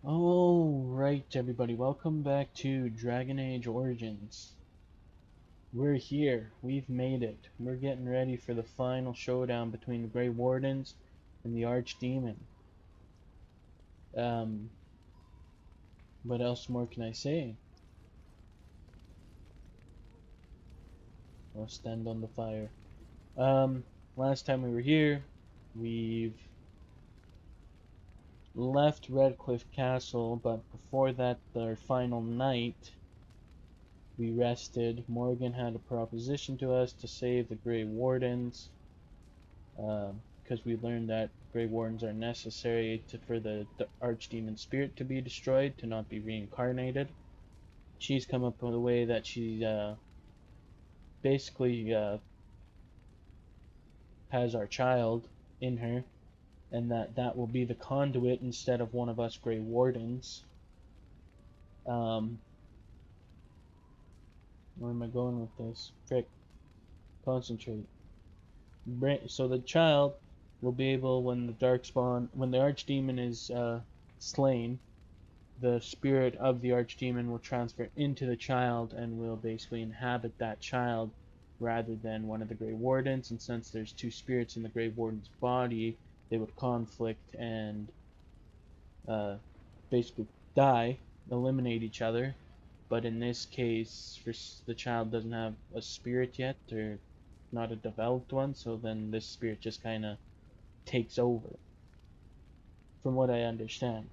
Alright everybody, welcome back to Dragon Age Origins. We're here, we've made it. We're getting ready for the final showdown between the Grey Wardens and the Archdemon. Um, what else more can I say? I'll stand on the fire. Last time we were here, we've left Redcliffe Castle, but before that, our final night, we rested. Morgan had a proposition to us to save the Grey Wardens, because we learned that Grey Wardens are necessary for the Archdemon spirit to be destroyed, to not be reincarnated. She's come up with a way that she basically has our child in her, and that will be the conduit instead of one of us Grey Wardens. Where am I going with this? Frick. Concentrate. So the child will be able, when the Archdemon is slain, the spirit of the Archdemon will transfer into the child and will basically inhabit that child rather than one of the Grey Wardens. And since there's two spirits in the Grey Warden's body, they would conflict and basically die, eliminate each other. But in this case, the child doesn't have a spirit yet, or not a developed one, so then this spirit just kind of takes over, from what I understand.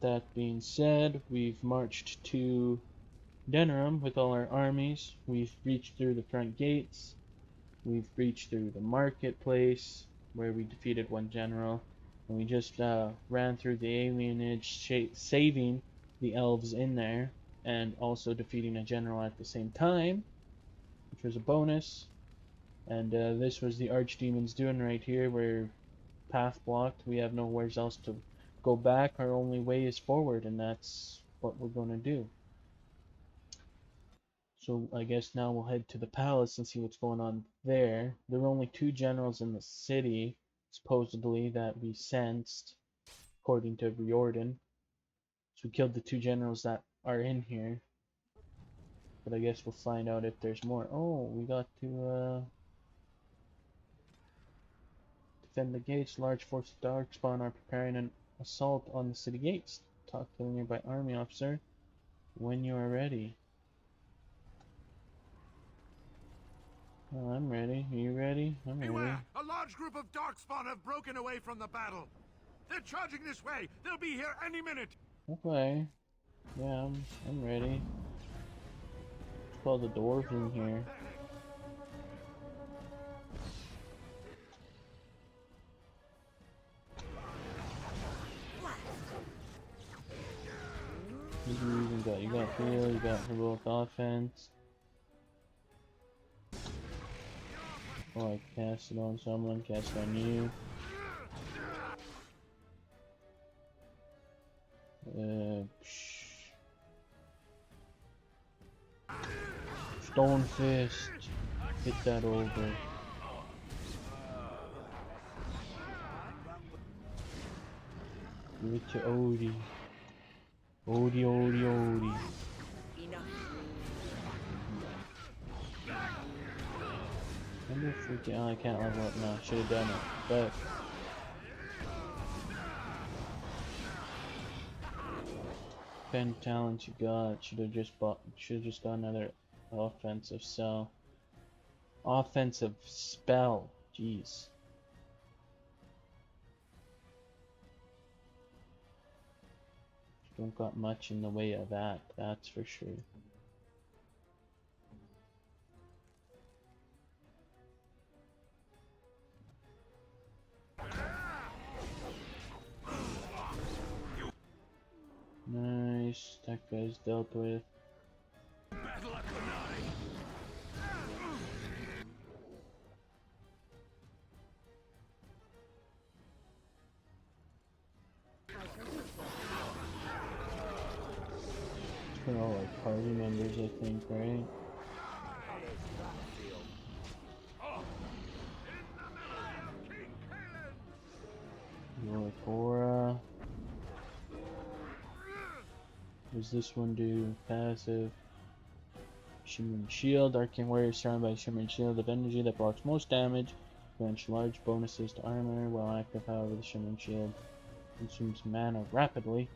That being said, we've marched to Denerim with all our armies. We've reached through the front gates. We've reached through the marketplace, where we defeated one general. And we just ran through the alienage, saving the elves in there, and also defeating a general at the same time, which was a bonus. And this was the Archdemon's doing right here. We're path blocked. We have nowhere else to go back. Our only way is forward, and that's what we're going to do. So I guess now we'll head to the palace and see what's going on there. There were only two generals in the city, supposedly, that we sensed, according to Riordan. So we killed the two generals that are in here. But I guess we'll find out if there's more. Oh, we got to defend the gates. Large force of Darkspawn are preparing an assault on the city gates. Talk to the nearby army officer when you are ready. Oh, I'm ready. Are you ready? I'm ready. Beware! A large group of Darkspawn have broken away from the battle. They're charging this way. They'll be here any minute. Okay. Yeah, I'm ready. Let's call the dwarves in here. What do you even got? You got heal, you got heroic offense. Oh, I cast it on someone, cast it on you. Stone Fist. Hit that over. Give it to Odie. Odie, Odie, Odie. I wonder if we can. Oh, I can't level up now. Should have done it. But 10 talents you got. Should have just got another offensive cell. Offensive spell. Jeez. Don't got much in the way of that, that's for sure. Nice, that guy's dealt with. For all our party members, I think, right? Aura. What does this one do? Passive. Shimmering Shield. Arcane Warrior is surrounded by a Shimmering Shield of energy that blocks most damage. Grants large bonuses to armor while active. However, the Shimmering Shield consumes mana rapidly.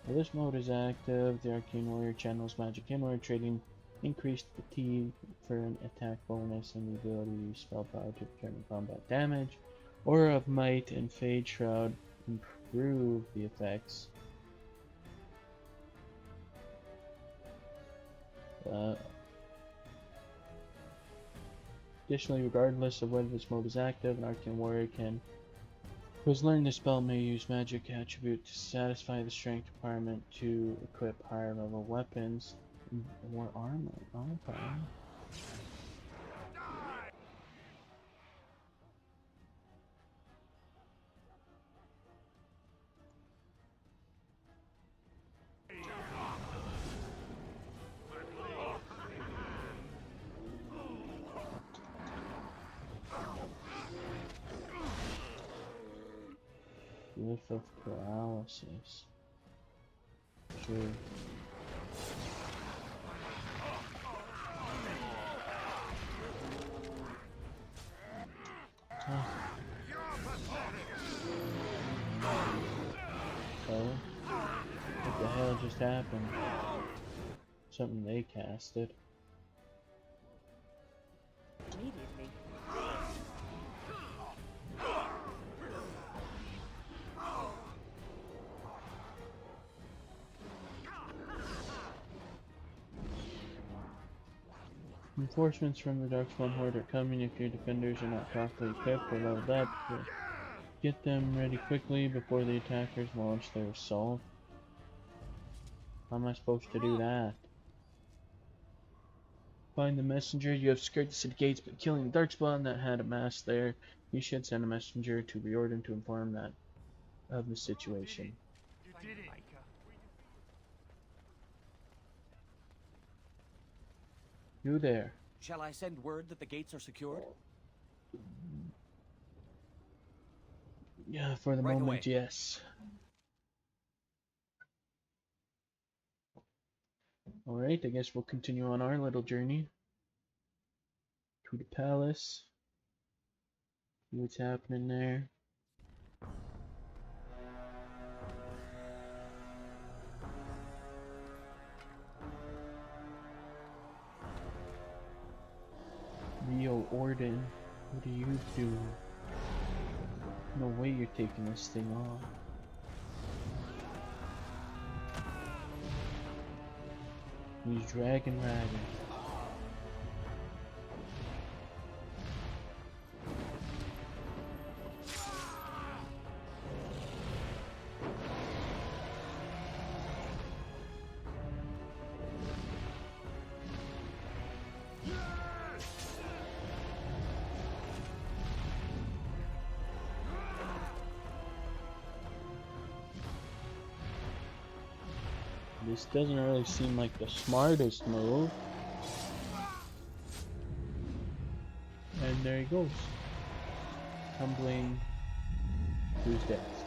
While this mode is active, the Arcane Warrior channels magic inward, trading increased fatigue for an attack bonus and the ability to use spell power to determine combat damage. Aura of Might and Fade Shroud improve the effects. Additionally, regardless of whether this mode is active, an Arcane Warrior who has learned this spell may use magic attribute to satisfy the strength requirement to equip higher level weapons or armor. Okay. Glyph of Paralysis. Sure. Oh. What the hell just happened? Something they casted. Immediately. Reinforcements from the Darkspawn Horde are coming. If your defenders are not properly equipped or leveled up, get them ready quickly before the attackers launch their assault. How am I supposed to do that? Find the messenger. You have secured the city gates by killing the Darkspawn that had amassed there. You should send a messenger to Riordan to inform that of the situation. You did it. You there? Shall I send word that the gates are secured? Yeah, for the Right moment, away. yes. Alright, I guess we'll continue on our little journey to the palace. See what's happening there. Grey Warden, what are you doing? No way you're taking this thing off. He's dragging riding. This doesn't really seem like the smartest move. And there he goes. Tumbling to his death.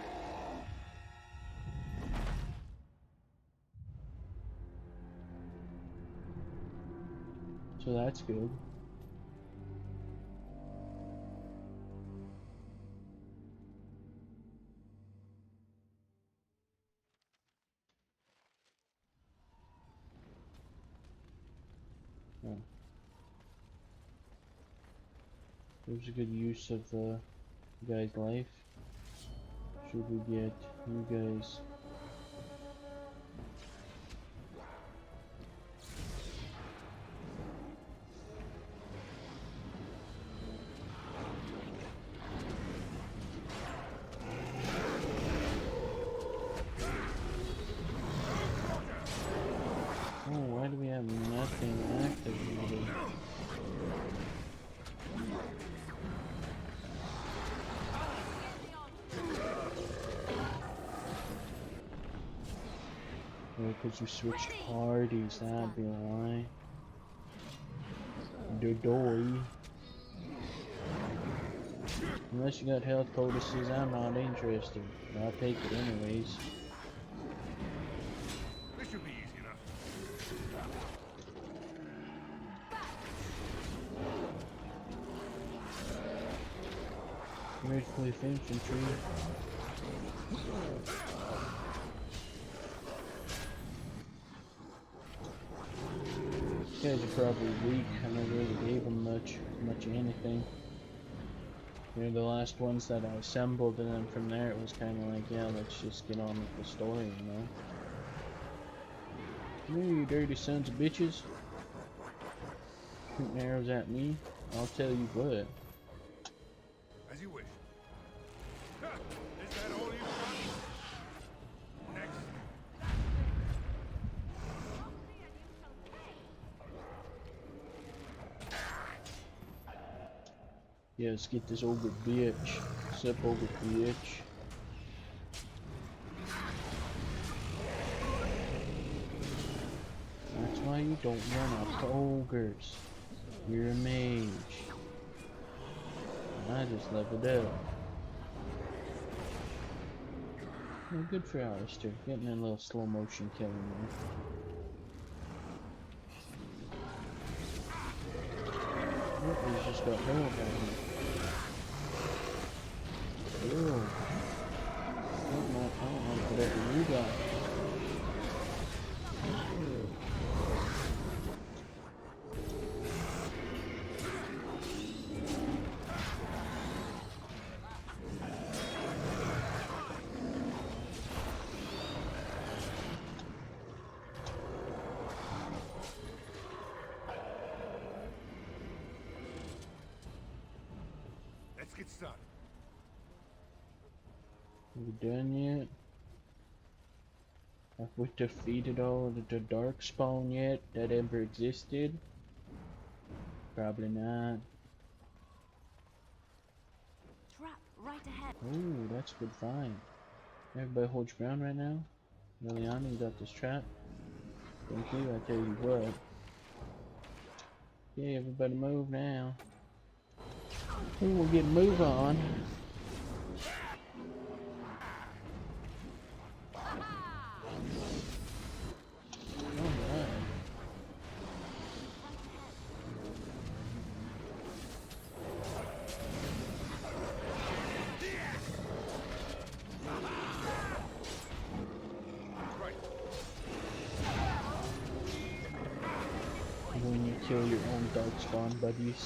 So that's good. Oh. There's a good use of the guy's life. Should we get you guys? Oh, why do we have nothing activated? Because you switched parties, that'd be why. The doy. Unless you got health poultices, I'm not interested. I'll take it anyways. This should be easy enough. Redcliffe infantry. These guys are probably weak. I never really gave them much anything. They're the last ones that I assembled, and then from there it was kind of like, yeah, let's just get on with the story, you know? Come here, you dirty sons of bitches. Shooting arrows at me. I'll tell you what. As you wish. Huh, is that all you've got? Next. Yeah, let's get this ogre bitch. Sup, ogre bitch. That's why you don't run up to ogres. You're a mage. And I just leveled up. Well, good for Alistair. Getting a little slow motion killing there. Oh, he's just got no about him. Ew. I don't know whatever you got. Let's get started. Are we done yet? Have we defeated all of the Darkspawn yet that ever existed? Probably not. Trap right ahead. Ooh, that's a good find. Everybody holds ground right now. Liliana, you got this trap. Thank you, I tell you what. Yeah, everybody move now. Ooh, we'll get move on. Alright. When you kill your own Darkspawn buddies.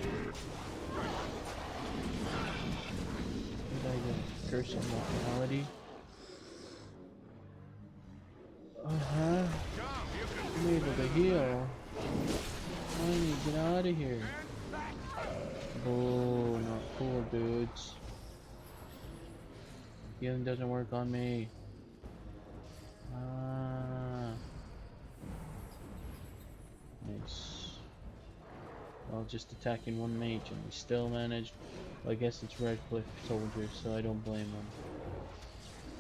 Did I get curse on mortality? Uh-huh. I'm able to heal. I need to get out of here. Oh, not cool, dudes. Healing doesn't work on me. Ah. Nice. Well, just attacking one mage and we still managed. Well, I guess it's Redcliffe soldiers, so I don't blame them.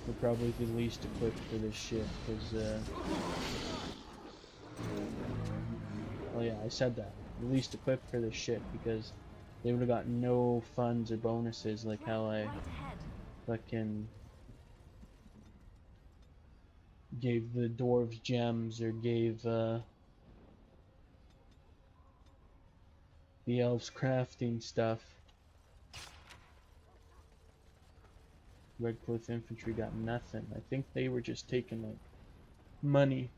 We're probably the least equipped for this shit, because, oh yeah, I said that. The least equipped for this shit, because they would have got no funds or bonuses like how I fucking gave the dwarves gems or gave, the elves crafting stuff. Redcliffe infantry got nothing. I think they were just taking like money,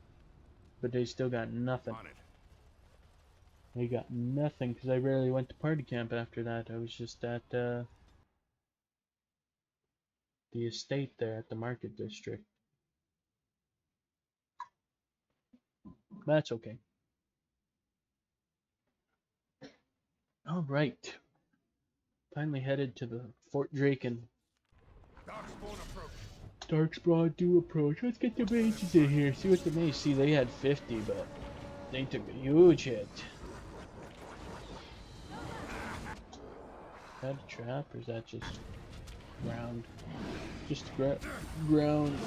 but they still got nothing. On it. They got nothing because I rarely went to party camp after that. I was just at the estate there at the market district. That's okay. All right. Finally headed to the Fort Draken. Darkspawn approach. Darkspawn do approach. Let's get the mages in here. See what the mages see. They had 50, but they took a huge hit. Is that a trap or is that just ground? Just ground.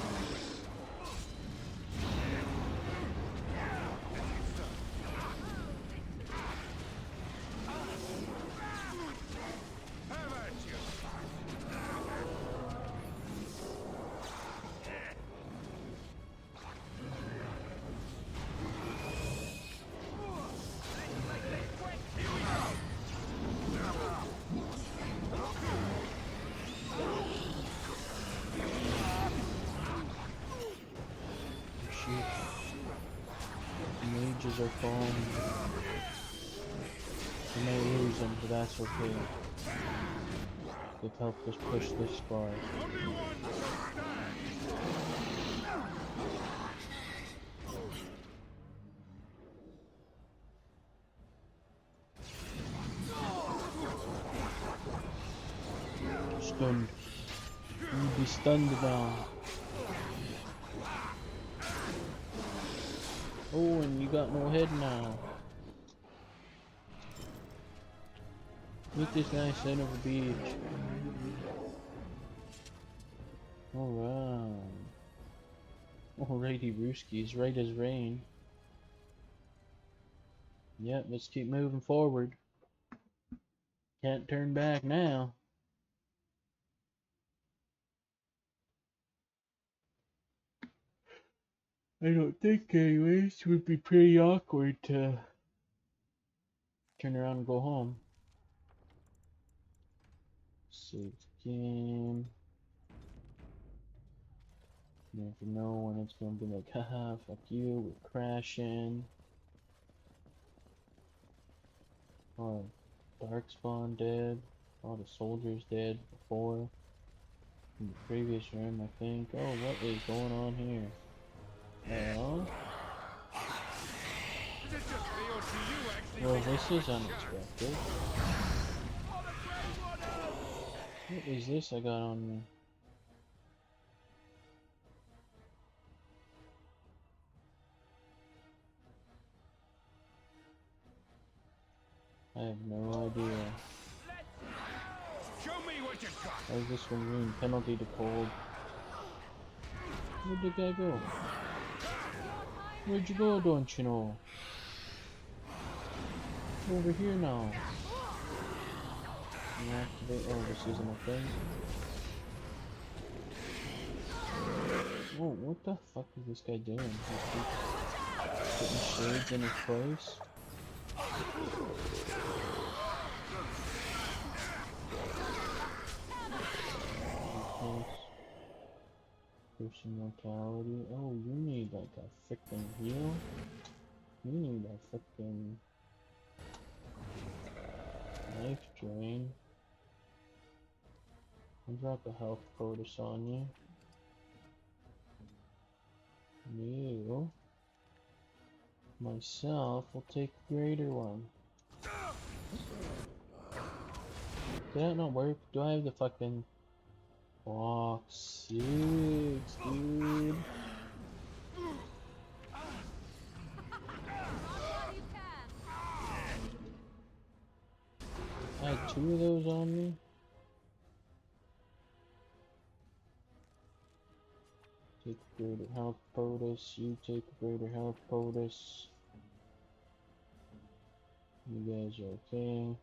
are falling. We may lose them, but that's okay. They've helped us push this far. Stunned. You'll be stunned now. Oh, and you got no head now. Meet this nice son of a beach. Alright. Alrighty, Rooskies, right as rain. Yep, let's keep moving forward. Can't turn back now. I don't think, anyways, it would be pretty awkward to turn around and go home. Save game. You never know when it's gonna be like, haha, fuck you, we're crashing. Oh, Darkspawn dead. All the soldiers dead before. In the previous room, I think. Oh, what is going on here? Well, this is unexpected. What is this I got on me? I have no idea. Show me what you got. How is this one green? Penalty to cold. Where'd the guy go? Where'd you go, don't you know? Over here now. Activate. Oh, this isn't a thing. Oh, what the fuck is this guy doing? He's putting shades in his place. Person mortality. Oh, you need like a frickin' heal. You need a frickin' life drain. I'll drop a health potus on you. You myself will take a greater one. Did that not work? Do I have the fucking box 6, dude? I had 2 of those on me. Take a greater health potus. You take a greater health potus. You guys are okay.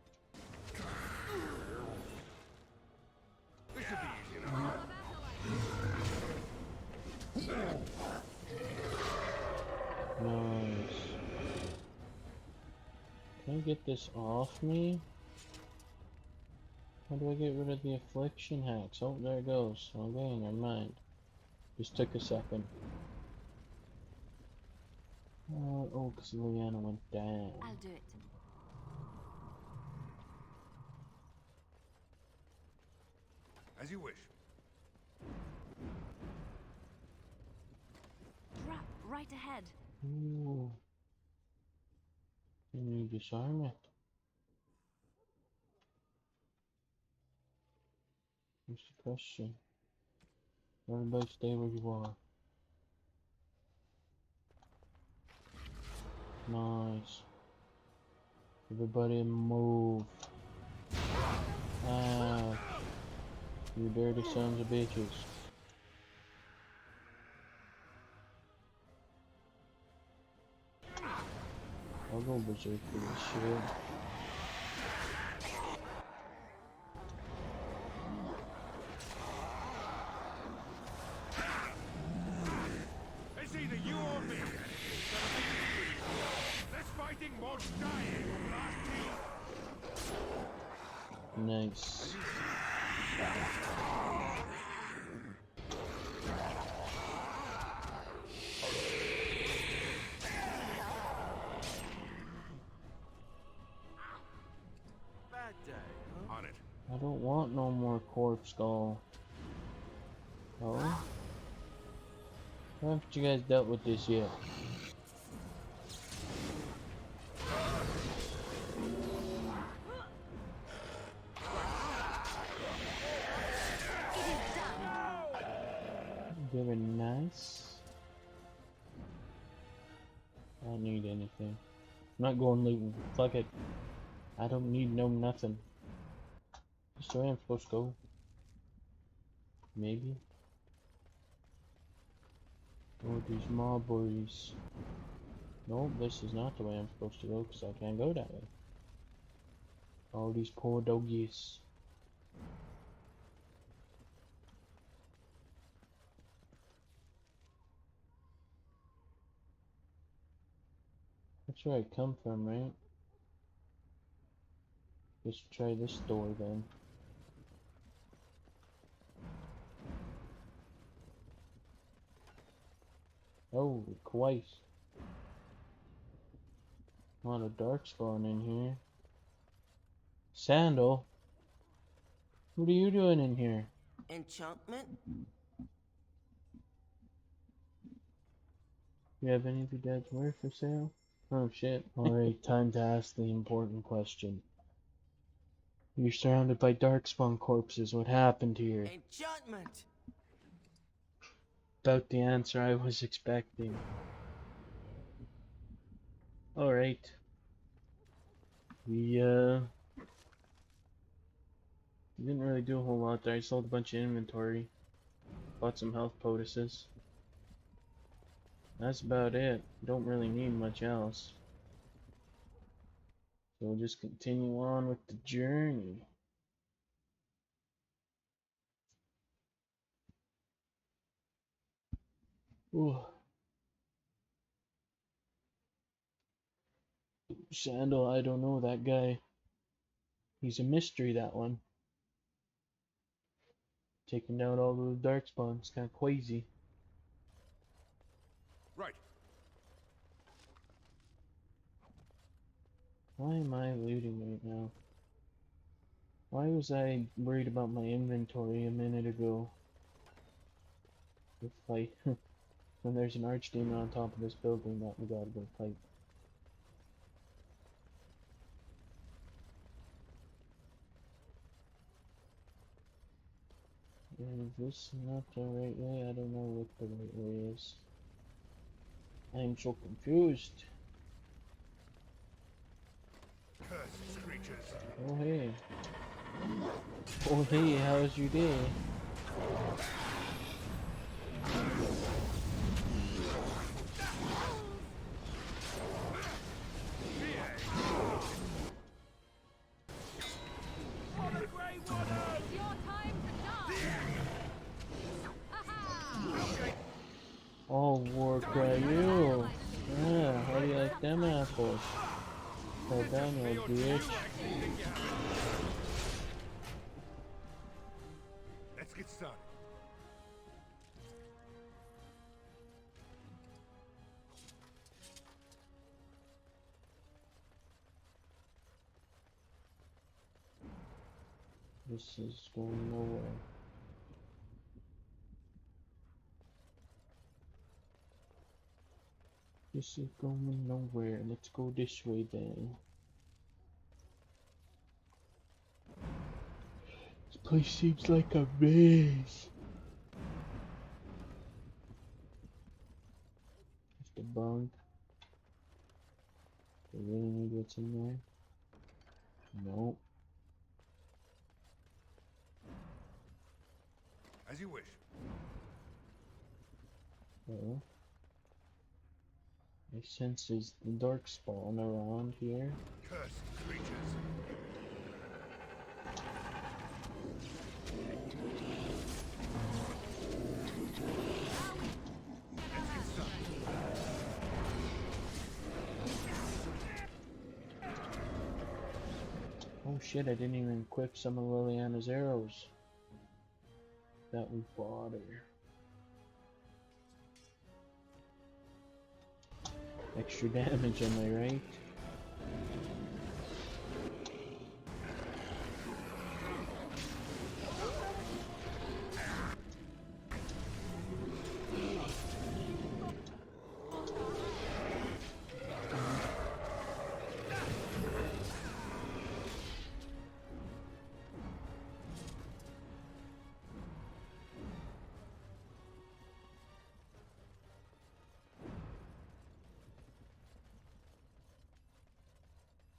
Nice. Can I get this off me? How do I get rid of the affliction hacks? Oh, there it goes. Okay, never mind. Just took a second. Oh, because Liana went down. I'll do it. As you wish. Trap right ahead. Ooh. Can you disarm it? What's the question? Everybody stay where you are. Nice. Everybody move. Ah, you dirty sons of bitches. I'll go berserk for this shit. It's either you or me. Less fighting, more dying. Nice. I don't want no more corpse skull. Oh? Why haven't you guys dealt with this yet? Very nice. I don't need anything. I'm not going looting. Fuck it. I don't need no nothing. This way I'm supposed to go. Maybe. Oh, these mulberries. Nope, this is not the way I'm supposed to go because I can't go that way. All these poor doggies. That's where I come from, right? Let's try this door then. Oh, twice. A lot of Darkspawn in here. Sandal? What are you doing in here? Enchantment? You have any of your dad's wares for sale? Oh shit. Alright, time to ask the important question. You're surrounded by Darkspawn corpses. What happened here? Enchantment! About the answer I was expecting. Alright. We didn't really do a whole lot there. I sold a bunch of inventory. Bought some health potuses. That's about it. Don't really need much else. So we'll just continue on with the journey. Ooh. Sandal, I don't know that guy. He's a mystery, that one. Taking down all those Darkspawn. It's kind of crazy. Right. Why am I looting right now? Why was I worried about my inventory a minute ago? If I, when there's an archdemon on top of this building that we gotta go fight. Is this not the right way? I don't know what the right way is. I'm so confused. Cursed creatures. Oh hey. Oh hey, how's your day? On a Grey Warden! It's your time to die! Oh, war cry you. Yeah, how do you like them apples? Oh, Daniel, bitch. Let's get started. This is going nowhere. This is going nowhere. Let's go this way then. This place seems like a maze. Just a bunk. Do I really need what's in there? Nope. As you wish. Oh. I sense there's the Darkspawn around here. Cursed creatures. Let's get started. Oh shit, I didn't even equip some of Liliana's arrows that we bought her. Extra damage, am I right?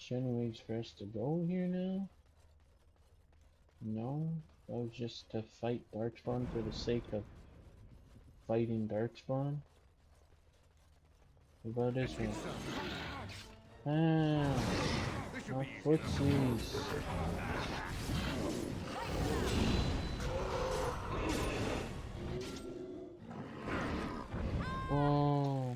there any ways for us to go here now? No? That was just to fight Darkspawn for the sake of fighting Darkspawn? What about this one? Ah! My footsies! Oh!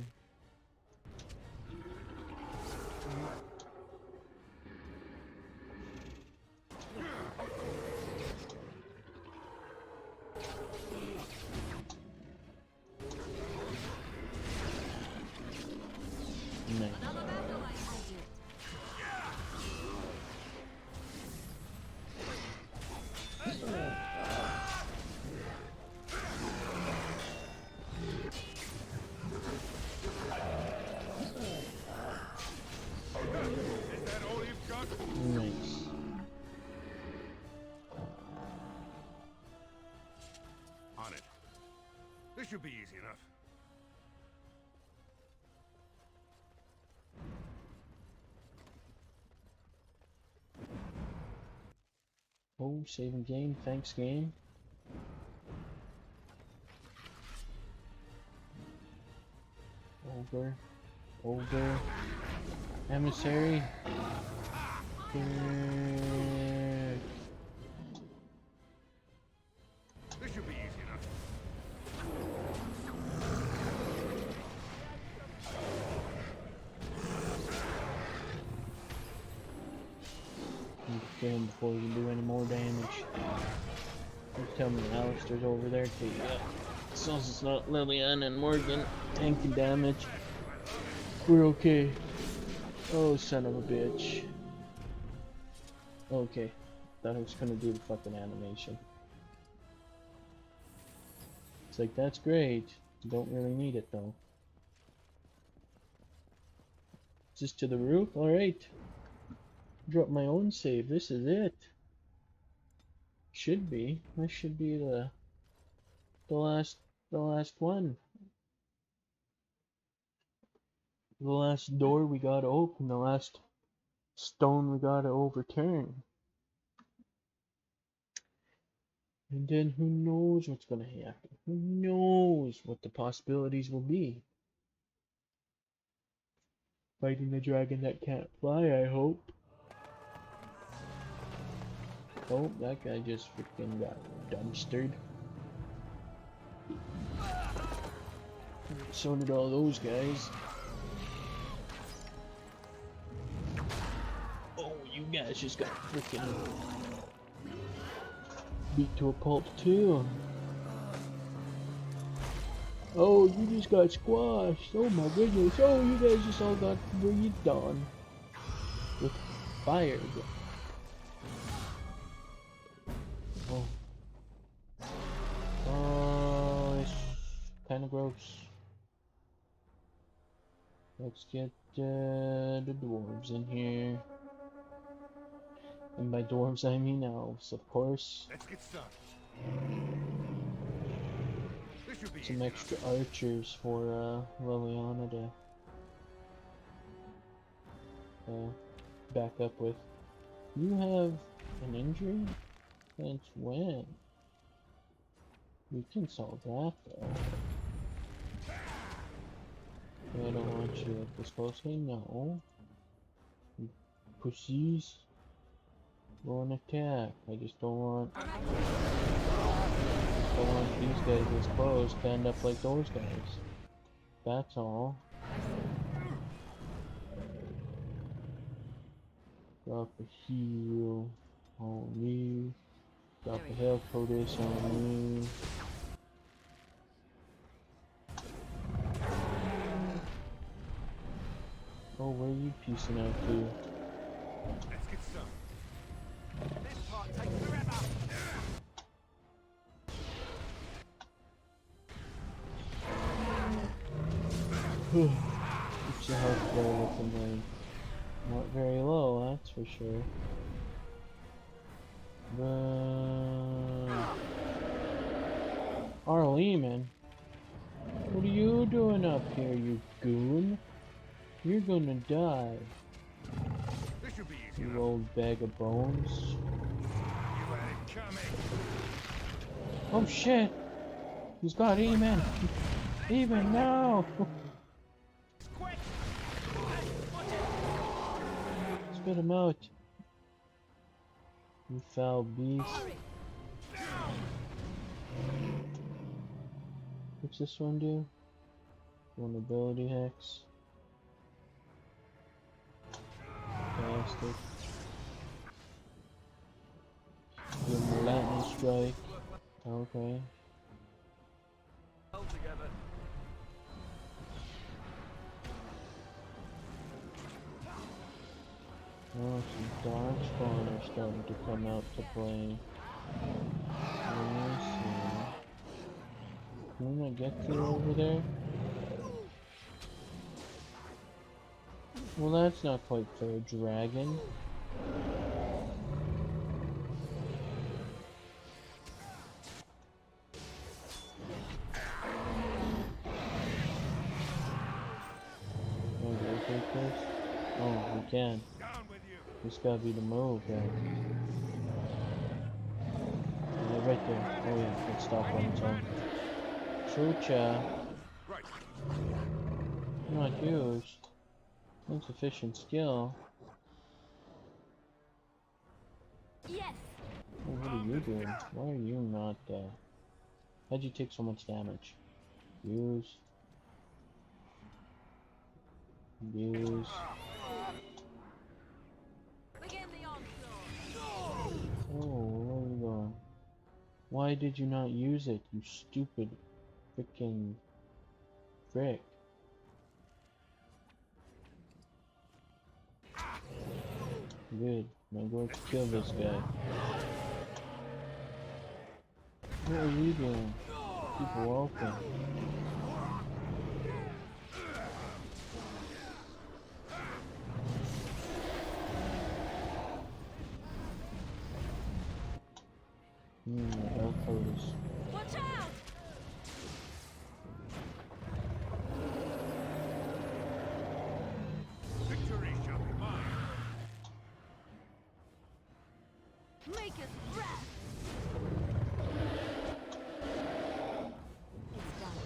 Nice. Nice. On it. This should be easy enough. Oh, saving game, thanks game. Ogre, ogre, emissary. This should be easy enough. Get him before we can do any more damage. You tell me Alistair's over there too. Yeah. As long as it's not Lillian and Morgan tanking damage, we're okay. Oh, son of a bitch. Okay. Thought I was gonna do the fucking animation. It's like, that's great. You don't really need it though. Is this to the roof? Alright. Drop my own save. This is it. Should be. This should be the last one. The last door we gotta open, the last stone we gotta overturn. And then who knows what's gonna happen? Who knows what the possibilities will be? Fighting the dragon that can't fly, I hope. Oh, that guy just freaking got dumpstered. So did all those guys. Oh, you guys just got freaking beat to a pulp too. Oh, you just got squashed. Oh my goodness. Oh, you guys just all got breathed on with fire. Oh. Oh, it's kind of gross. Let's get the dwarves in here. And by dwarves I mean elves, of course. Let's get started. This should be Some easy extra archers for Liliana to back up with. You have an injury? Since when? We can solve that though. I don't want you at this close. Hey, no. You pussies. Go and attack. I just don't want these guys this close to end up like those guys. That's all. Drop a heal on me. Drop a health potus on me. Oh, where are you piecing out to? Let's get started. This part takes forever. What's your health bar looking like? Not very low, that's for sure. Arleman, what are you doing up here, you goon? You're gonna die. This should be easy You enough. old bag of bones. You had it coming. Oh shit! He's got Eamon! Eamon, no! Quick! Spit him out! You foul beast. Hurry. What's this one do? Vulnerability hex. Bastard. Give him a lightning strike. Okay. All together. Oh, some Darkspawn are starting to come out to play. Let me see. Can we not get through over there? Well, that's not quite fair, dragon. Oh, do we take this? Oh, we can. Down with you. This gotta be the move, then. Yeah, right there. Oh yeah, let's stop on its own. Chucha. Right. Not used. Insufficient skill. Yes. Oh, what are you doing? Why are you not, how'd you take so much damage? Use. Use. Begin the onslaught. Oh, where are you going? Why did you not use it, you stupid freaking frick? Good. Now go kill this guy. What are you doing? Keep walking. Outpost. Watch out! Victory shall be mine. Make us breath. It's done.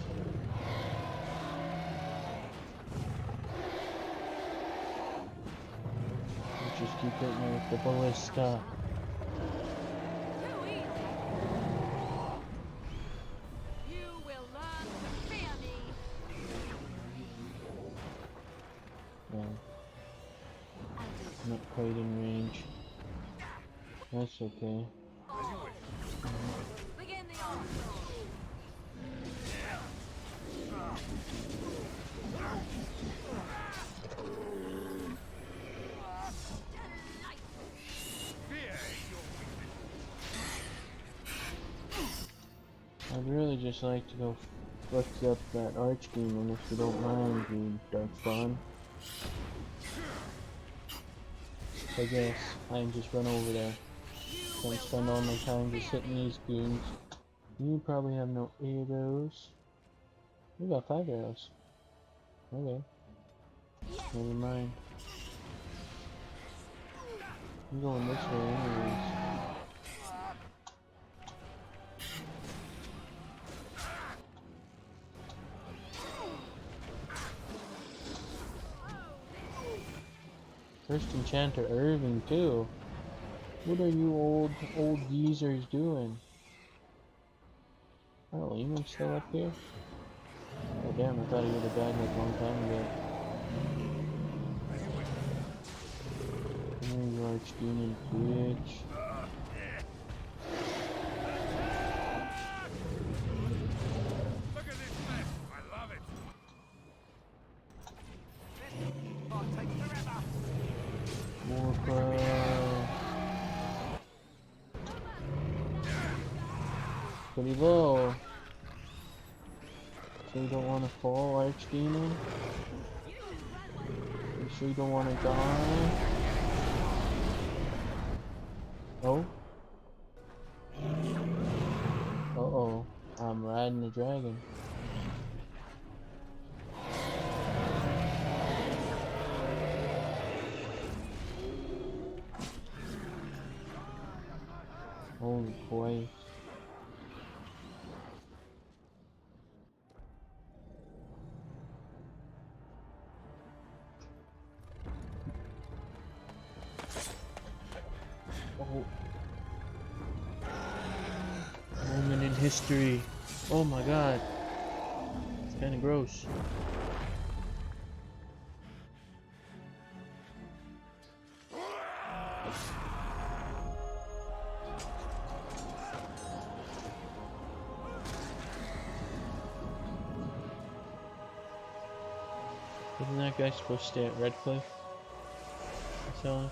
You just keep hitting me with the ballista. Too easy. You will learn to fear me. No, not quite in range. That's okay. Begin the onslaught. Fear ain't your weakness. I'd really just like to go fix up that Archdemon if you don't mind, you Darkspawn. I guess I can just run over there. Don't spend all my time just hitting these goons. You probably have no arrows. We got 5 arrows. Okay. Never mind. I'm going this way anyways. First Enchanter Irving too. What are you old geezers doing? Oh, Eamon's still up here? Oh damn, I thought he would have died like a long time ago. There you Archdemon, bitch. Look at this mess. I love it. Oh, take forever. Warcraft. Pretty low. So you don't want to fall, Archdemon? You sure you don't want to die? Oh? Uh-oh. I'm riding the dragon. Holy boy. Oh. Moment in history. Oh my god. It's kind of gross. Isn't that guy supposed to stay at Redcliffe? So.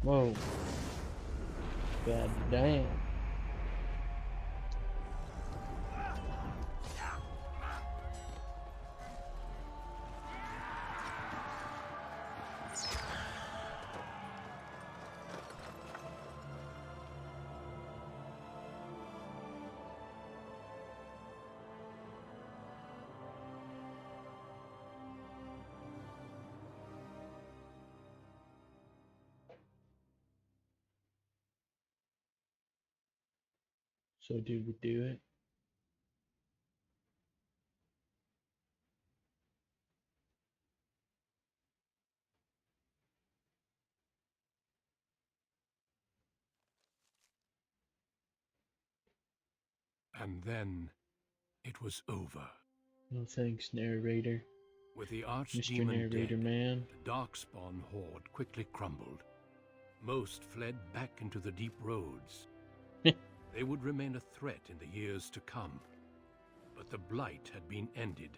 Whoa. God damn. So did we do it? And then it was over. No thanks, narrator. With the Mr. Archdemon Narrator dead, Man. the Darkspawn horde quickly crumbled. Most fled back into the deep roads. They would remain a threat in the years to come. But the blight had been ended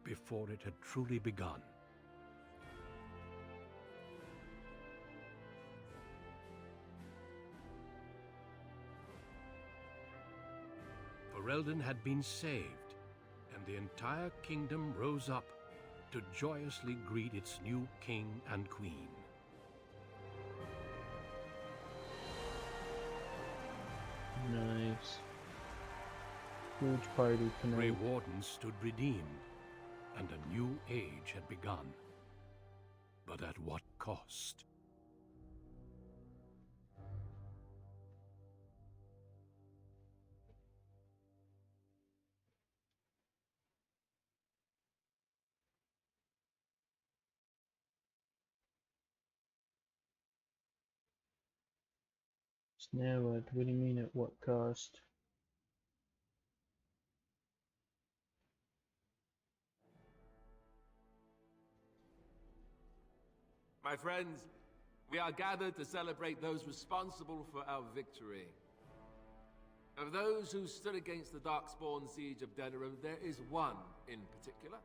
before it had truly begun. Ferelden had been saved, and the entire kingdom rose up to joyously greet its new king and queen. Nice. Huge party Grey tonight. Warden stood redeemed, and a new age had begun. But at what cost? So now what? What do you mean at what cost? My friends, we are gathered to celebrate those responsible for our victory. Of those who stood against the Darkspawn siege of Denerim, there is one in particular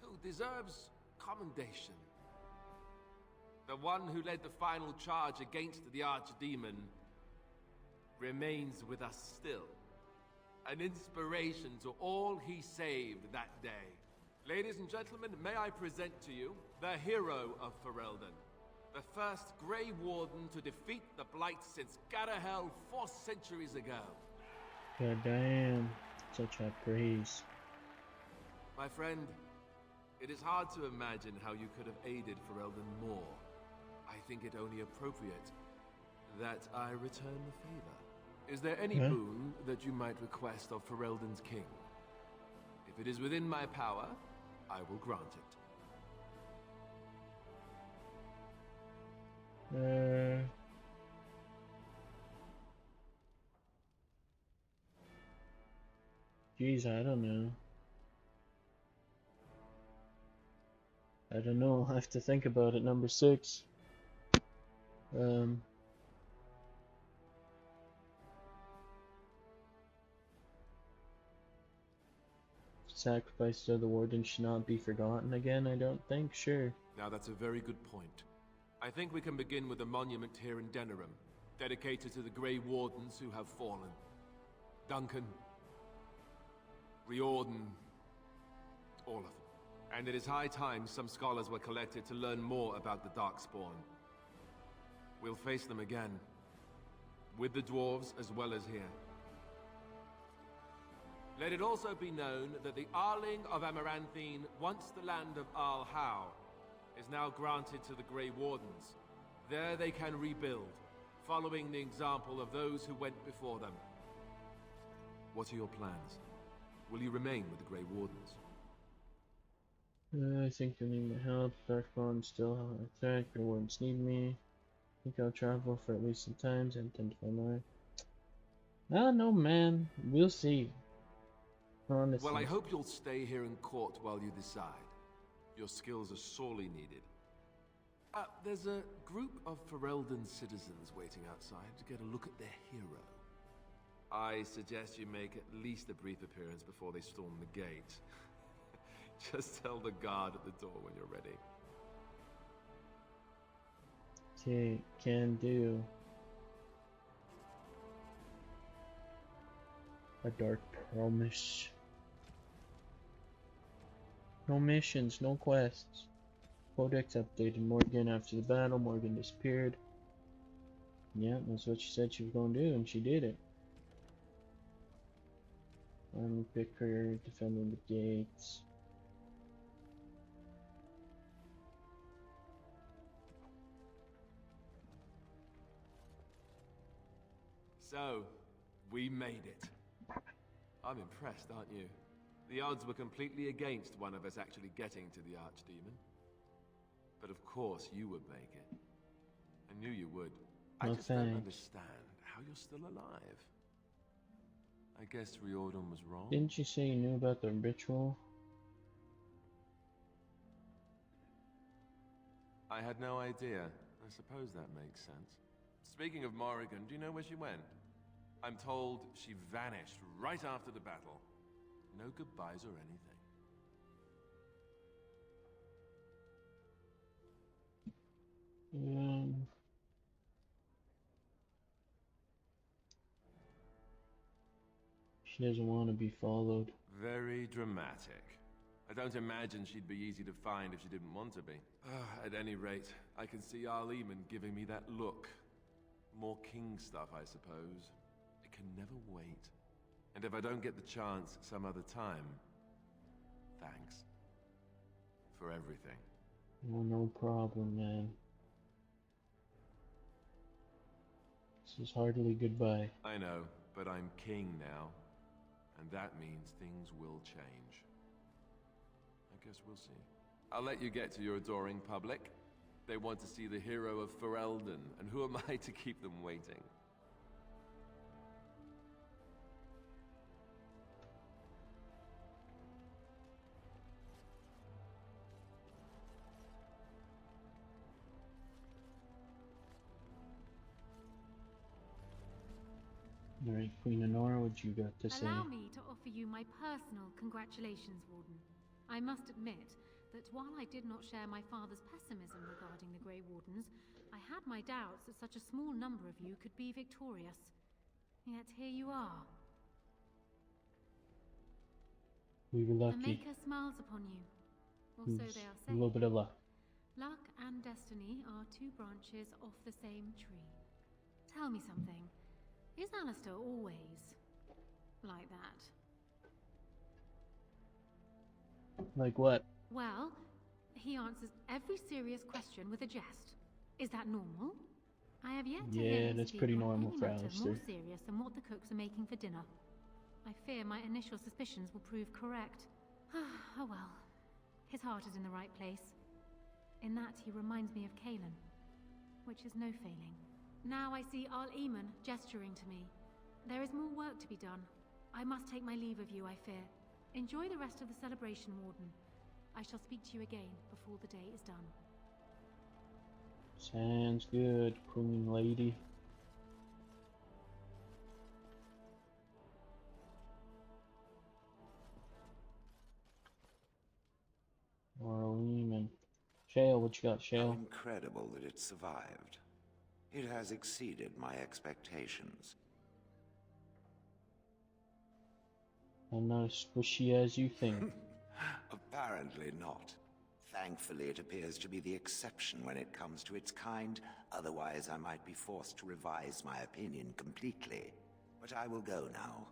who deserves commendation. The one who led the final charge against the Archdemon remains with us still. An inspiration to all he saved that day. Ladies and gentlemen, may I present to you the hero of Ferelden, the first Grey Warden to defeat the Blight since Garahel 4 centuries ago. God damn. Such high praise. My friend, it is hard to imagine how you could have aided Ferelden more. I think it only appropriate that I return the favor. Is there any boon that you might request of Ferelden's king? If it is within my power, I will grant it. Geez, I don't know. I don't know. I'll have to think about it. Number 6. Sacrifice to the warden should not be forgotten again, I don't think. Sure. Now that's a very good point. I think we can begin with a monument here in Denerim, dedicated to the Grey Wardens who have fallen. Duncan, Riordan, all of them. And it is high time some scholars were collected to learn more about the Darkspawn. We'll face them again, with the dwarves as well as here. Let it also be known that the Arling of Amaranthine, once the land of Arl Howe, is now granted to the Grey Wardens. There they can rebuild, following the example of those who went before them. What are your plans? Will you remain with the Grey Wardens? I think they need my help. Darkspawn still have a threat. Grey Wardens need me. I think I'll travel for at least some time and intend to find more. I don't know, man. We'll see. Honestly. Well, I hope you'll stay here in court while you decide. Your skills are sorely needed. There's a group of Ferelden citizens waiting outside to get a look at their hero. I suggest you make at least a brief appearance before they storm the gate. Just tell the guard at the door when you're ready. Okay, can do. A dark promise. No missions, no quests. Codex updated Morgan after the battle. Morgan disappeared. Yeah, that's what she said she was going to do, and she did it. Army picker, defending the gates. So, we made it. I'm impressed, aren't you? The odds were completely against one of us actually getting to the Archdemon. But of course you would make it. I knew you would. I just don't understand how you're still alive. I guess Riordan was wrong. Didn't you say you knew about the ritual? I had no idea. I suppose that makes sense. Speaking of Morrigan, do you know where she went? I'm told she vanished right after the battle. No goodbyes or anything. She doesn't want to be followed. Very dramatic. I don't imagine she'd be easy to find if she didn't want to be. At any rate, I can see Arleman giving me that look. More king stuff, I suppose. It can never wait. And if I don't get the chance some other time, thanks. For everything. Oh, no problem, man. This is hardly goodbye. I know, but I'm king now. And that means things will change. I guess we'll see. I'll let you get to your adoring public. They want to see the hero of Ferelden, and who am I to keep them waiting? Alright, Queen Honora, what you got to say? Allow me to offer you my personal congratulations, Warden. I must admit that while I did not share my father's pessimism regarding the Grey Wardens, I had my doubts that such a small number of you could be victorious. Yet here you are. We were The lucky. Maker smiles upon you. Or so they are A saying. little bit of luck. Luck and destiny are two branches of the same tree. Tell me something. Is Alistair always like that? Like what? Well, he answers every serious question with a jest. Is that normal? I have yet to hear Yeah, him that's speak pretty on normal any for matter Alistair. more serious than what the cooks are making for dinner. I fear my initial suspicions will prove correct. Oh well. His heart is in the right place. In that he reminds me of Kaelin, which is no failing. Now I see Arleman gesturing to me. There is more work to be done. I must take my leave of you, I fear. Enjoy the rest of the celebration, Warden. I shall speak to you again before the day is done. Sounds good, Queen Lady. Arleman. Shale, what you got, How Shale? incredible that it survived. It has exceeded my expectations. I'm not as squishy as you think. Apparently not. Thankfully, it appears to be the exception when it comes to its kind. Otherwise, I might be forced to revise my opinion completely. But I will go now.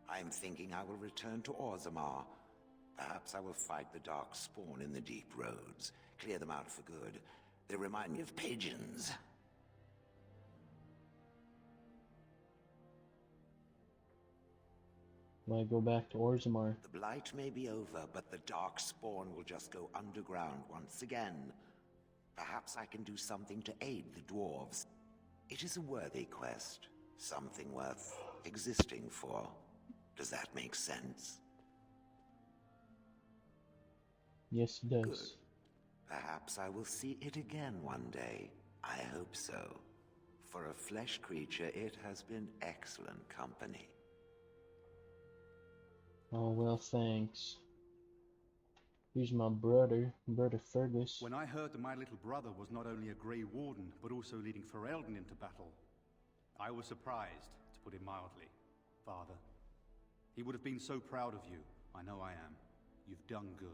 I'm thinking I will return to Orzammar. Perhaps I will fight the Darkspawn in the deep roads. Clear them out for good. They remind me of pigeons. Why go back to Orzammar? The Blight may be over, but the Darkspawn will just go underground once again. Perhaps I can do something to aid the dwarves. It is a worthy quest. Something worth existing for. Does that make sense? Yes, it does. Good. Perhaps I will see it again one day. I hope so. For a flesh creature, it has been excellent company. Oh, well, thanks. Here's my brother Fergus. When I heard that my little brother was not only a Grey Warden, but also leading Ferelden into battle, I was surprised, to put it mildly. Father, he would have been so proud of you. I know I am. You've done good.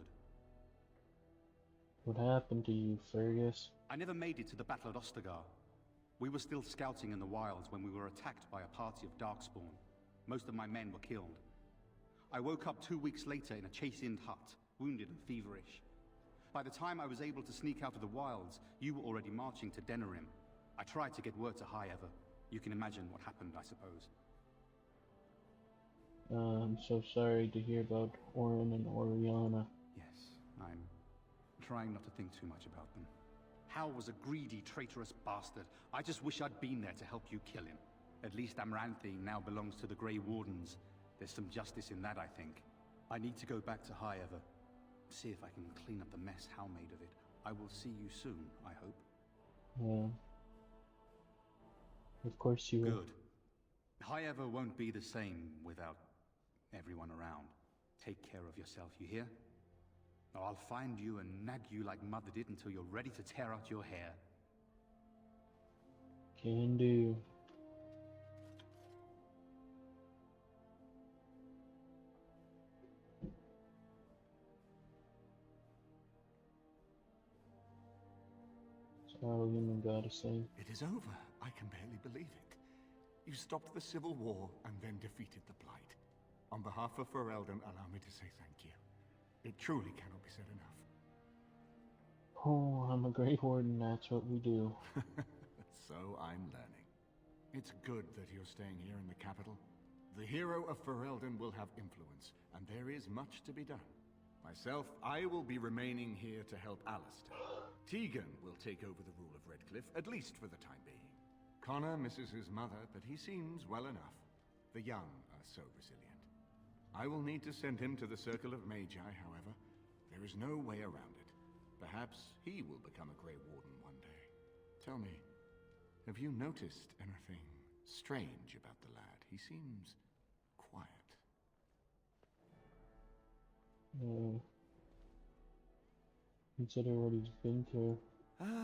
What happened to you, Fergus? I never made it to the battle at Ostagar. We were still scouting in the wilds when we were attacked by a party of Darkspawn. Most of my men were killed. I woke up 2 weeks later in a chase-inned hut, wounded and feverish. By the time I was able to sneak out of the wilds, you were already marching to Denerim. I tried to get word to High Ever. You can imagine what happened, I suppose. I'm so sorry to hear about Orin and Oriana. Yes, I'm trying not to think too much about them. Hal was a greedy, traitorous bastard. I just wish I'd been there to help you kill him. At least Amaranthine now belongs to the Grey Wardens. There's some justice in that, I think. I need to go back to High Ever. See if I can clean up the mess Hal made of it. I will see you soon, I hope. Yeah. Of course you will. Good. High Ever won't be the same without everyone around. Take care of yourself, you hear? Or I'll find you and nag you like Mother did until you're ready to tear out your hair. Can do. Human goddess thing. It is over. I can barely believe it. You stopped the civil war and then defeated the Blight. On behalf of Ferelden, allow me to say thank you. It truly cannot be said enough. Oh, I'm a Grey Warden, that's what we do. So I'm learning. It's good that you're staying here in the capital. The hero of Ferelden will have influence, and there is much to be done. Myself, I will be remaining here to help Alistair. Tegan will take over the rule of Redcliffe, at least for the time being. Connor misses his mother, but he seems well enough. The young are so resilient. I will need to send him to the Circle of Magi, however. There is no way around it. Perhaps he will become a Grey Warden one day. Tell me, have you noticed anything strange about the lad? He seems quiet. Consider what he's been through.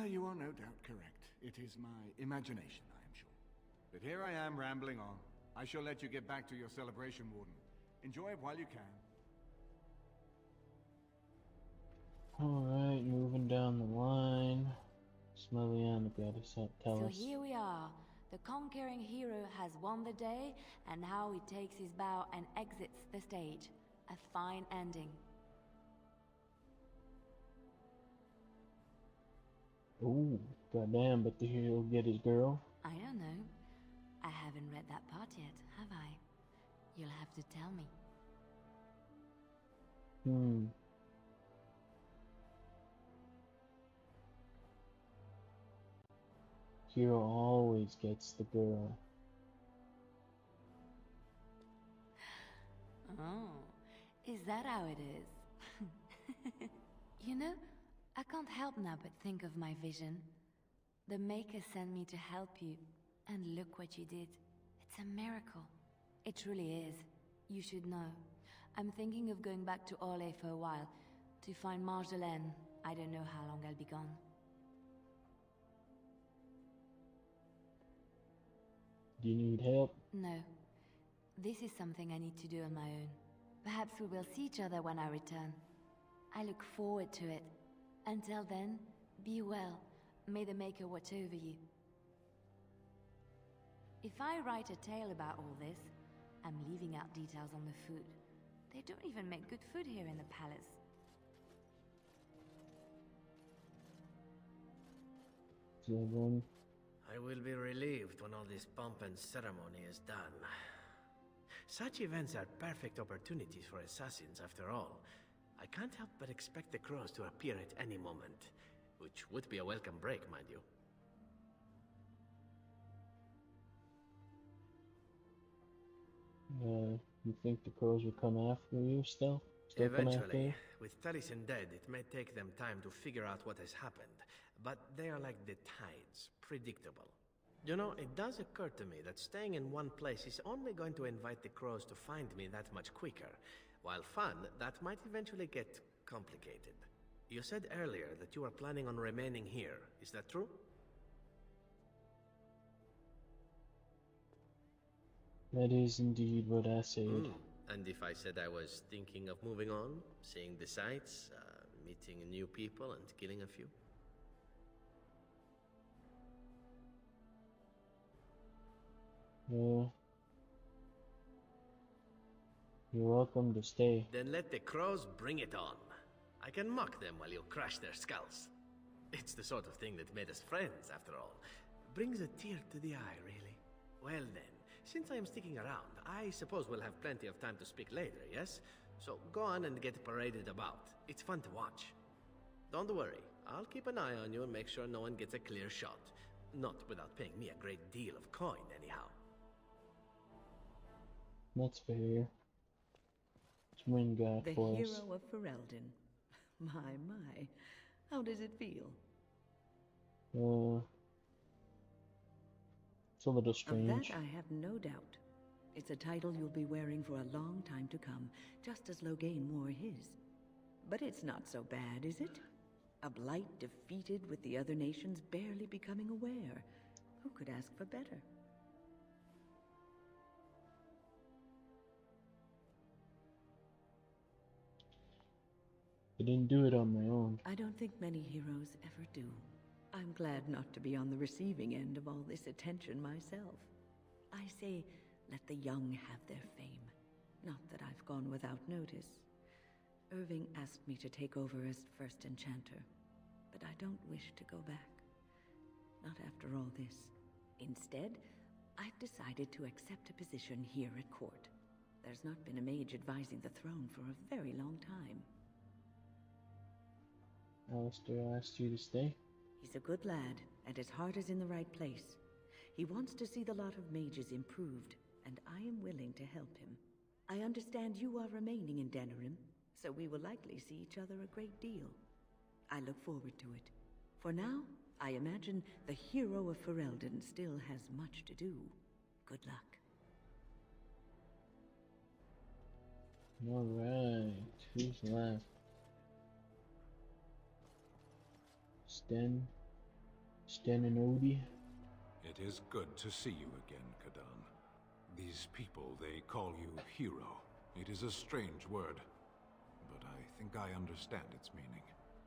You are no doubt correct. It is my imagination, I am sure. But here I am rambling on. I shall let you get back to your celebration, Warden. Enjoy it while you can. Alright, moving down the line. Smeliana gotta tell So us. here we are. The conquering hero has won the day, and now he takes his bow and exits the stage. A fine ending. Ooh, goddamn, but the hero get his girl? I don't know. I haven't read that part yet, have I? You'll have to tell me. Hero always gets the girl. Oh, is that how it is? You know, I can't help now but think of my vision. The Maker sent me to help you, and look what you did. It's a miracle. It truly is. You should know. I'm thinking of going back to Orlais for a while, to find Marjolaine. I don't know how long I'll be gone. Do you need help? No. This is something I need to do on my own. Perhaps we will see each other when I return. I look forward to it. Until then, be well. May the Maker watch over you. If I write a tale about all this, I'm leaving out details on the food. They don't even make good food here in the palace. I will be relieved when all this pomp and ceremony is done. Such events are perfect opportunities for assassins, after all. I can't help but expect the crows to appear at any moment, which would be a welcome break, mind you. You think the crows will come after you still? Still come after you? Eventually. With Taliesin dead, it may take them time to figure out what has happened. But they are like the tides, predictable. You know, it does occur to me that staying in one place is only going to invite the crows to find me that much quicker. While fun, that might eventually get complicated. You said earlier that you are planning on remaining here. Is that true? That is indeed what I said. And if I said I was thinking of moving on, seeing the sights, meeting new people and killing a few? You're welcome to stay. Then let the crows bring it on. I can mock them while you crush their skulls. It's the sort of thing that made us friends, after all. Brings a tear to the eye, really. Well then, since I am sticking around, I suppose we'll have plenty of time to speak later, yes? So go on and get paraded about. It's fun to watch. Don't worry, I'll keep an eye on you and make sure no one gets a clear shot. Not without paying me a great deal of coin, anyhow. That's fair. Swing got The for us. hero of Ferelden. My. How does it feel? It's a little Of strange. that I have no doubt. It's a title you'll be wearing for a long time to come, just as Loghain wore his. But it's not so bad, is it? A blight defeated with the other nations barely becoming aware. Who could ask for better? I didn't do it on my own. I don't think many heroes ever do. I'm glad not to be on the receiving end of all this attention myself. I say, let the young have their fame. Not that I've gone without notice. Irving asked me to take over as first enchanter, but I don't wish to go back. Not after all this. Instead, I've decided to accept a position here at court. There's not been a mage advising the throne for a very long time. Alistair asked you to stay? He's a good lad, and his heart is in the right place. He wants to see the lot of mages improved, and I am willing to help him. I understand you are remaining in Denerim, so we will likely see each other a great deal. I look forward to it. For now, I imagine the hero of Ferelden still has much to do. Good luck. Alright, who's left? Sten and Odie? It is good to see you again, Kadan. These people, they call you hero. It is a strange word, but I think I understand its meaning.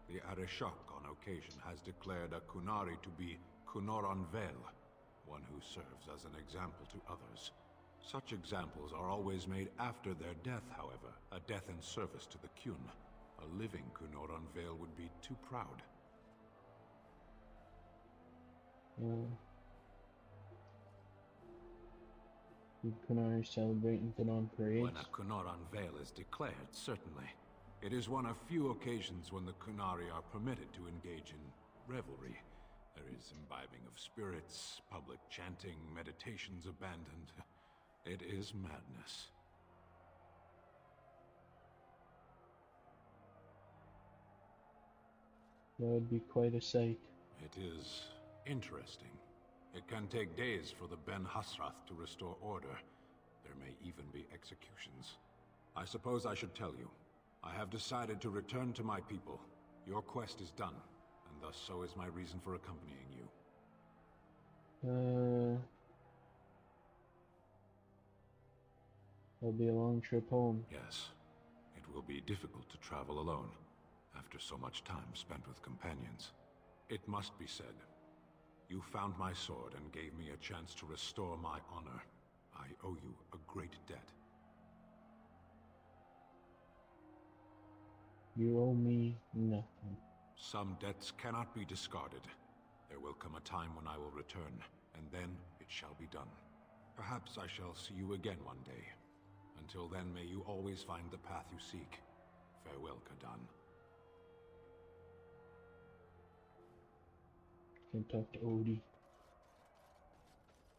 The Arishok on occasion has declared a Kunari to be Kunoran Vel, one who serves as an example to others. Such examples are always made after their death, however, a death in service to the Kyun. A living Kunoran Vel would be too proud. Kunari celebrating Kunan parades? When a Kunoran Vel is declared, certainly. It is one of few occasions when the Kunari are permitted to engage in revelry. There is imbibing of spirits, public chanting, meditations abandoned. It is madness. That would be quite a sight. It is interesting. It can take days for the Ben Hasrath to restore order. There may even be executions. I suppose I should tell you. I have decided to return to my people. Your quest is done, and thus so is my reason for accompanying you. It'll be a long trip home. Yes. It will be difficult to travel alone. after so much time spent with companions. It must be said, you found my sword and gave me a chance to restore my honor. I owe you a great debt. You owe me nothing. Some debts cannot be discarded. There will come a time when I will return, and then it shall be done. Perhaps I shall see you again one day. Until then, may you always find the path you seek. Farewell, Kadan. Can talk to Odie.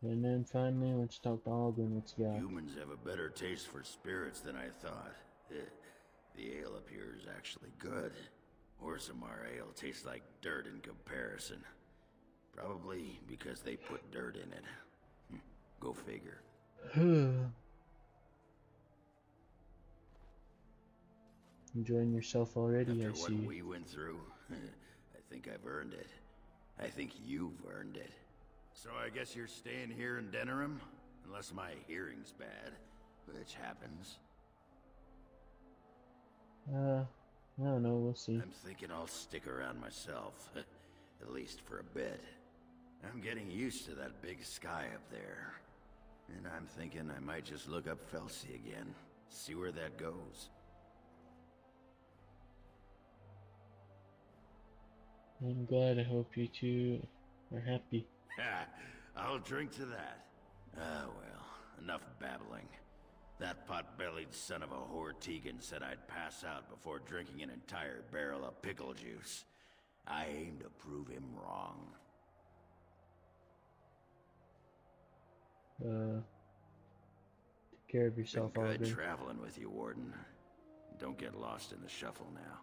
And then finally, let's talk to Alden. What's he got? Humans have a better taste for spirits than I thought. The ale up here is actually good. Orzammar ale tastes like dirt in comparison. Probably because they put dirt in it. Go figure. Enjoying yourself already, After I see. what we went through, I think I've earned it. I think you've earned it. So I guess you're staying here in Denerim? Unless my hearing's bad, which happens. I don't know, we'll see. I'm thinking I'll stick around myself. At least for a bit. I'm getting used to that big sky up there. And I'm thinking I might just look up Felsi again. See where that goes. I'm glad. I hope you two are happy. I'll drink to that. Ah, well, enough babbling. That pot-bellied son of a whore Tegan said I'd pass out before drinking an entire barrel of pickle juice. I aim to prove him wrong. Take care of yourself, Been good Alden. traveling with you, Warden. Don't get lost in the shuffle now.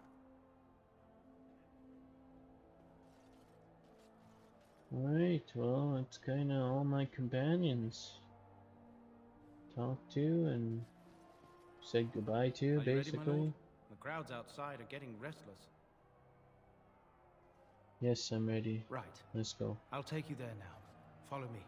Alright, well, it's kinda all my companions. Talk to and said goodbye to, Are you ready, my basically. lord? The crowds outside are getting restless. Yes, I'm ready. Right. Let's go. I'll take you there now. Follow me.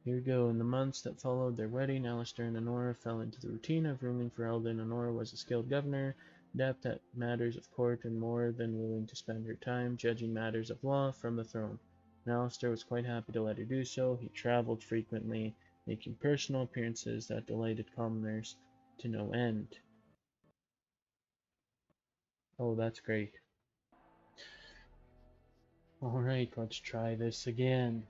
Here we go. In the months that followed their wedding, Alistair and Honora fell into the routine of ruling Ferelden. Honora was a skilled governor, adept at matters of court, and more than willing to spend her time judging matters of law from the throne. And Alistair was quite happy to let her do so. He traveled frequently, making personal appearances that delighted commoners to no end. Oh, that's great. Alright, let's try this again.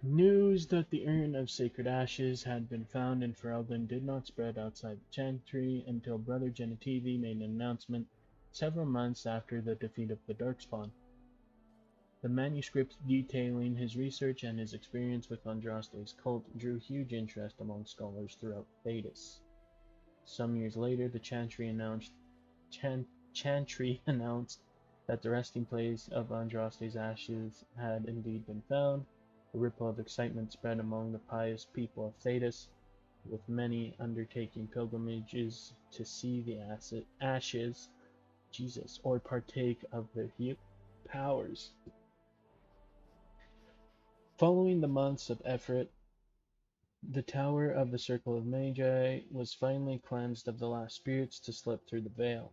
News that the urn of sacred ashes had been found in Ferelden did not spread outside the chantry until Brother Genetivi made an announcement several months after the defeat of the Darkspawn. The manuscript detailing his research and his experience with Andraste's cult drew huge interest among scholars throughout Thedas. Some years later, the chantry announced that the resting place of Andraste's ashes had indeed been found. A ripple of excitement spread among the pious people of Thedas, with many undertaking pilgrimages to see the ashes, or partake of their powers. Following the months of effort, the Tower of the Circle of Magi was finally cleansed of the last spirits to slip through the veil.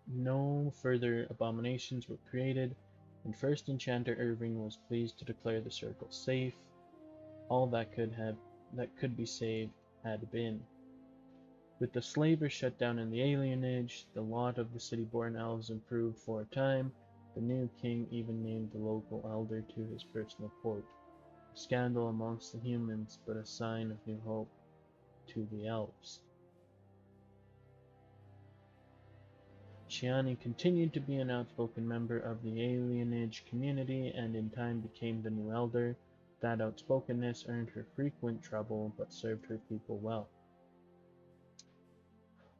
No further abominations were created, and First Enchanter Irving was pleased to declare the circle safe. All that could be saved had been. With the slavers shut down in the alienage, the lot of the city-born elves improved for a time. The new king even named the local elder to his personal court. A scandal amongst the humans, but a sign of new hope to the elves. Shiani continued to be an outspoken member of the alienage community and in time became the new elder. That outspokenness earned her frequent trouble but served her people well.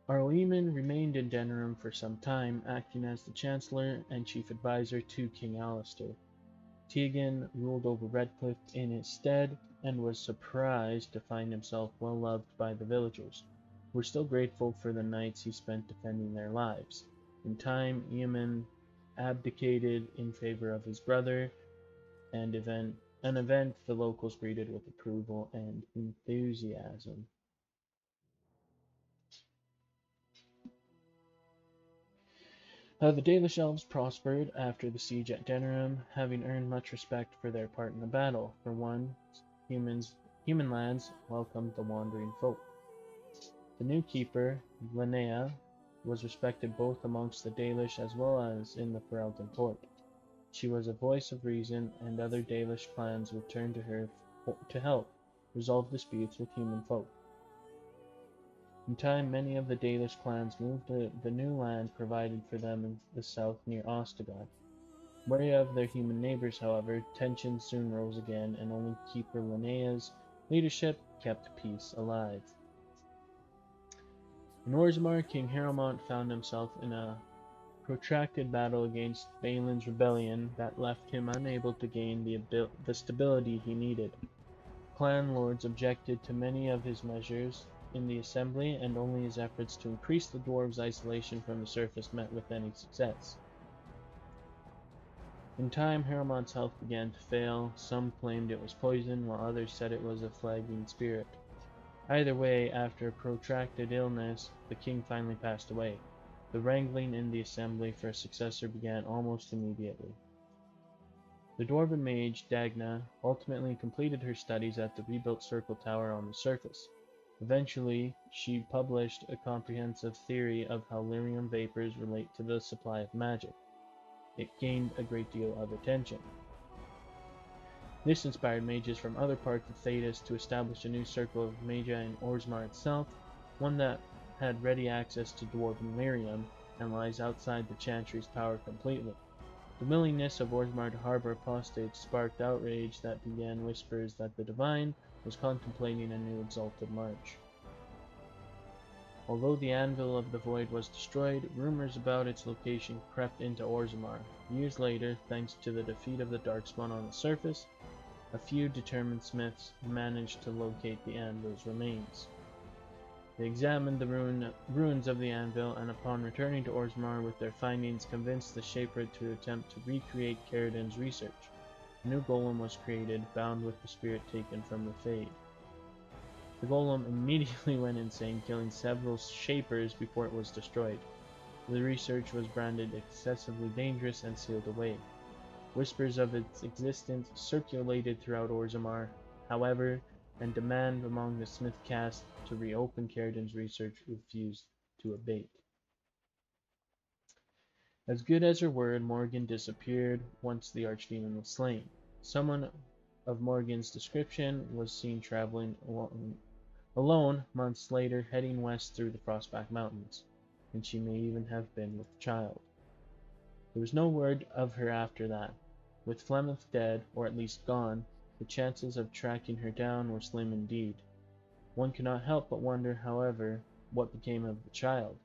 Arleman remained in Denerim for some time, acting as the Chancellor and Chief Advisor to King Alistair. Tegan ruled over Redcliffe in his stead and was surprised to find himself well loved by the villagers, who were still grateful for the nights he spent defending their lives. In time, Eamon abdicated in favor of his brother, an event the locals greeted with approval and enthusiasm. The Dalish elves prospered after the siege at Denerim, having earned much respect for their part in the battle. For one, human lands welcomed the wandering folk. The new keeper, Linnea, was respected both amongst the Dalish as well as in the Ferelden court. She was a voice of reason, and other Dalish clans would turn to her to help resolve disputes with human folk. In time, many of the Dalish clans moved to the new land provided for them in the south near Ostegard. Wary of their human neighbors, however, tensions soon rose again, and only Keeper Linnea's leadership kept peace alive. In Orzammar, King Haralmont found himself in a protracted battle against Balin's rebellion that left him unable to gain the stability he needed. Clan lords objected to many of his measures in the assembly, and only his efforts to increase the dwarves' isolation from the surface met with any success. In time, Haralmont's health began to fail. Some claimed it was poison, while others said it was a flagging spirit. Either way, after a protracted illness, the king finally passed away. The wrangling in the assembly for a successor began almost immediately. The dwarven mage, Dagna, ultimately completed her studies at the rebuilt Circle Tower on the surface. Eventually, she published a comprehensive theory of how lyrium vapors relate to the supply of magic. It gained a great deal of attention. This inspired mages from other parts of Thedas to establish a new circle of magi in Orzammar itself, one that had ready access to dwarven lyrium and lies outside the chantry's power completely. The willingness of Orzammar to harbor apostates sparked outrage that began whispers that the Divine was contemplating a new exalted march. Although the Anvil of the Void was destroyed, rumors about its location crept into Orzammar. Years later, thanks to the defeat of the Darkspawn on the surface, a few determined smiths managed to locate the Anvil's remains. They examined the ruins of the Anvil, and upon returning to Orzammar with their findings, convinced the Shaper to attempt to recreate Caridin's research. A new golem was created, bound with the spirit taken from the Fade. The golem immediately went insane, killing several Shapers before it was destroyed. The research was branded excessively dangerous and sealed away. Whispers of its existence circulated throughout Orzammar, however, and demand among the Smith caste to reopen Caridin's research refused to abate. As good as her word, Morgan disappeared once the Archdemon was slain. Someone of Morgan's description was seen traveling alone months later, heading west through the Frostback Mountains, and she may even have been with child. There was no word of her after that. With Flemeth dead, or at least gone, the chances of tracking her down were slim indeed. One cannot help but wonder, however, what became of the child.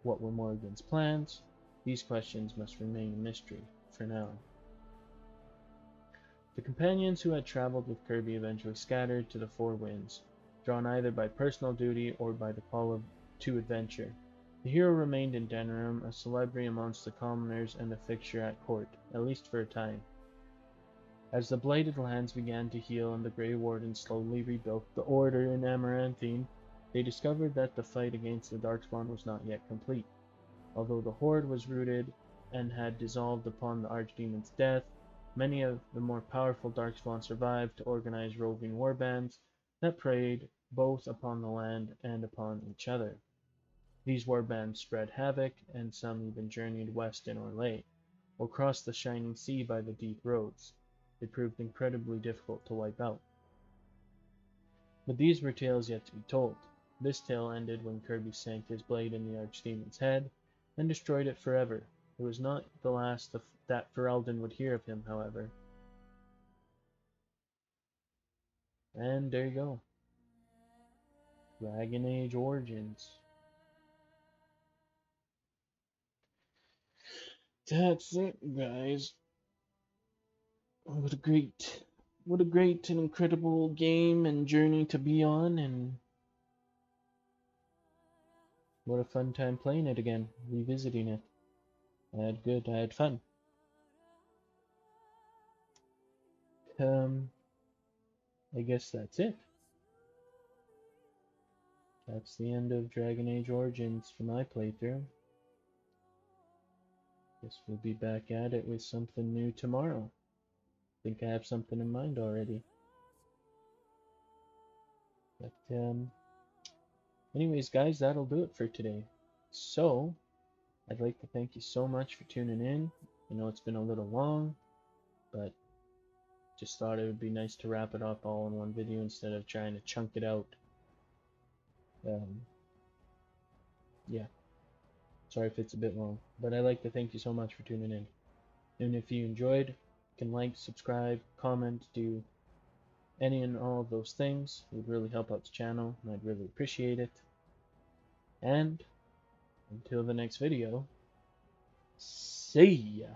What were Morgan's plans? These questions must remain a mystery for now. The companions who had traveled with Kirby eventually scattered to the four winds, drawn either by personal duty or by the call to adventure. The hero remained in Denerim, a celebrity amongst the commoners and a fixture at court, at least for a time. As the blighted lands began to heal and the Grey Warden slowly rebuilt the order in Amaranthine, they discovered that the fight against the Darkspawn was not yet complete. Although the Horde was rooted and had dissolved upon the Archdemon's death, many of the more powerful Darkspawn survived to organize roving warbands that preyed both upon the land and upon each other. These warbands spread havoc, and some even journeyed west in Orlais, or crossed the shining sea by the deep roads. They proved incredibly difficult to wipe out. But these were tales yet to be told. This tale ended when Kirby sank his blade in the Archdemon's head and destroyed it forever. It was not the last that Ferelden would hear of him, however. And there you go. Dragon Age Origins. That's it, guys. What a great and incredible game and journey to be on, and what a fun time playing it again, revisiting it. I had fun. I guess that's it. That's the end of Dragon Age Origins for my playthrough. Guess we'll be back at it with something new tomorrow. Think I have something in mind already. But anyways, guys, that'll do it for today. So I'd like to thank you so much for tuning in. I know it's been a little long, but just thought it would be nice to wrap it up all in one video instead of trying to chunk it out. Yeah, sorry if it's a bit long, but I'd like to thank you so much for tuning in. And if you enjoyed, you can like, subscribe, comment, do any and all of those things. It would really help out the channel, and I'd really appreciate it. And until the next video, see ya!